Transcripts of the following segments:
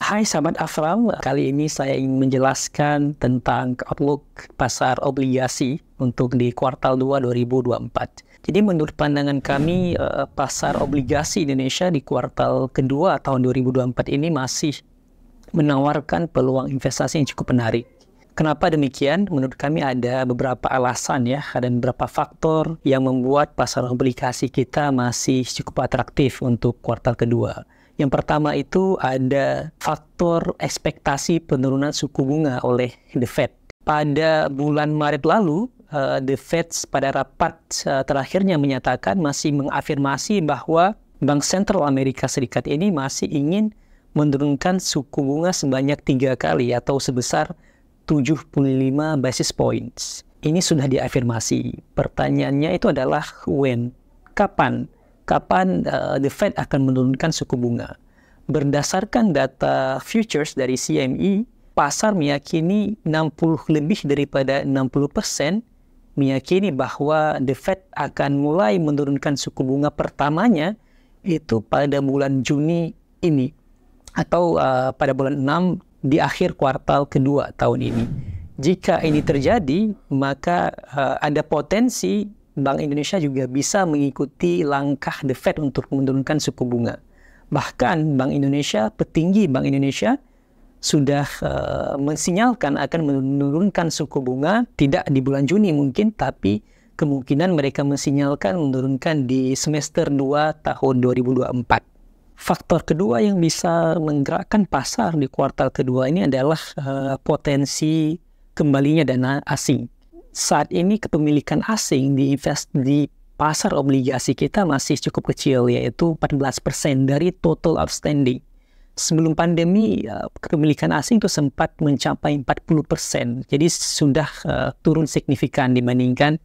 Hai sahabat Afram, kali ini saya ingin menjelaskan tentang outlook pasar obligasi untuk di kuartal 2 2024. Jadi menurut pandangan kami, pasar obligasi Indonesia di kuartal kedua tahun 2024 ini masih menawarkan peluang investasi yang cukup menarik. Kenapa demikian? Menurut kami ada beberapa alasan ya, ada beberapa faktor yang membuat pasar obligasi kita masih cukup atraktif untuk kuartal kedua. Yang pertama itu ada faktor ekspektasi penurunan suku bunga oleh The Fed. Pada bulan Maret lalu, The Fed pada rapat terakhirnya menyatakan masih mengafirmasi bahwa Bank Sentral Amerika Serikat ini masih ingin menurunkan suku bunga sebanyak 3 kali atau sebesar 75 basis points. Ini sudah diafirmasi. Pertanyaannya itu adalah when? Kapan The Fed akan menurunkan suku bunga? Berdasarkan data futures dari CME, pasar meyakini lebih daripada 60% meyakini bahwa The Fed akan mulai menurunkan suku bunga pertamanya itu pada bulan Juni ini atau pada bulan 6 di akhir kuartal kedua tahun ini. Jika ini terjadi, maka ada potensi Bank Indonesia juga bisa mengikuti langkah The Fed untuk menurunkan suku bunga. Bahkan petinggi Bank Indonesia sudah mensinyalkan akan menurunkan suku bunga tidak di bulan Juni mungkin, tapi kemungkinan mereka mensinyalkan menurunkan di semester 2 tahun 2024. Faktor kedua yang bisa menggerakkan pasar di kuartal kedua ini adalah potensi kembalinya dana asing. Saat ini kepemilikan asing di pasar obligasi kita masih cukup kecil, yaitu 14% dari total outstanding. Sebelum pandemi, kepemilikan asing itu sempat mencapai 40%. Jadi sudah turun signifikan dibandingkan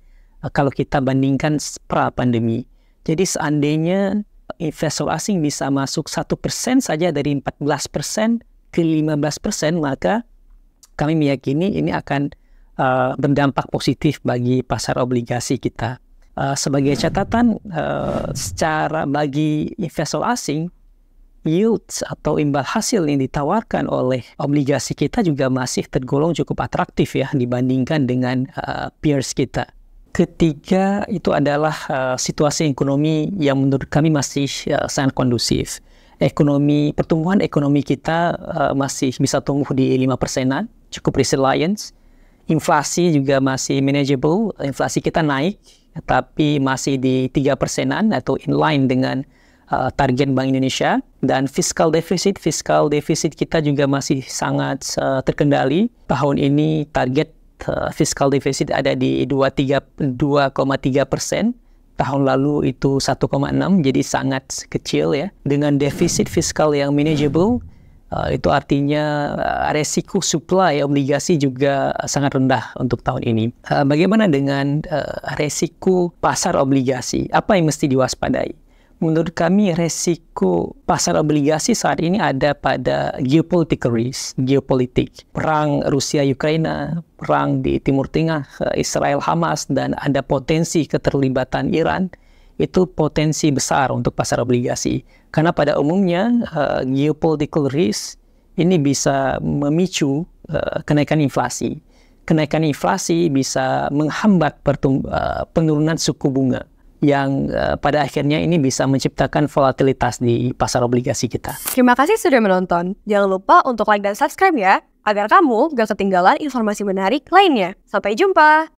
kalau kita bandingkan pra-pandemi. Jadi seandainya investor asing bisa masuk 1% saja dari 14% ke 15%, maka kami meyakini ini akan berdampak positif bagi pasar obligasi kita. Sebagai catatan, secara bagi investor asing, yield atau imbal hasil yang ditawarkan oleh obligasi kita juga masih tergolong cukup atraktif ya dibandingkan dengan peers kita. Ketiga itu adalah situasi ekonomi yang menurut kami masih sangat kondusif. Pertumbuhan ekonomi kita masih bisa tumbuh di 5%-an, cukup resilient. Inflasi juga masih manageable, inflasi kita naik, tapi masih di 3%-an atau in line dengan target Bank Indonesia. Dan fiscal deficit kita juga masih sangat terkendali. Tahun ini target fiscal deficit ada di 2,3%. Tahun lalu itu 1,6, jadi sangat kecil ya. Dengan defisit fiskal yang manageable, itu artinya resiko supply obligasi juga sangat rendah untuk tahun ini. Bagaimana dengan resiko pasar obligasi? Apa yang mesti diwaspadai? Menurut kami resiko pasar obligasi saat ini ada pada geopolitical risk, geopolitik. Perang Rusia-Ukraina, perang di Timur Tengah, Israel-Hamas, dan ada potensi keterlibatan Iran. Itu potensi besar untuk pasar obligasi. Karena pada umumnya geopolitical risk ini bisa memicu kenaikan inflasi. Kenaikan inflasi bisa menghambat penurunan suku bunga yang pada akhirnya ini bisa menciptakan volatilitas di pasar obligasi kita. Terima kasih sudah menonton. Jangan lupa untuk like dan subscribe ya, agar kamu gak ketinggalan informasi menarik lainnya. Sampai jumpa!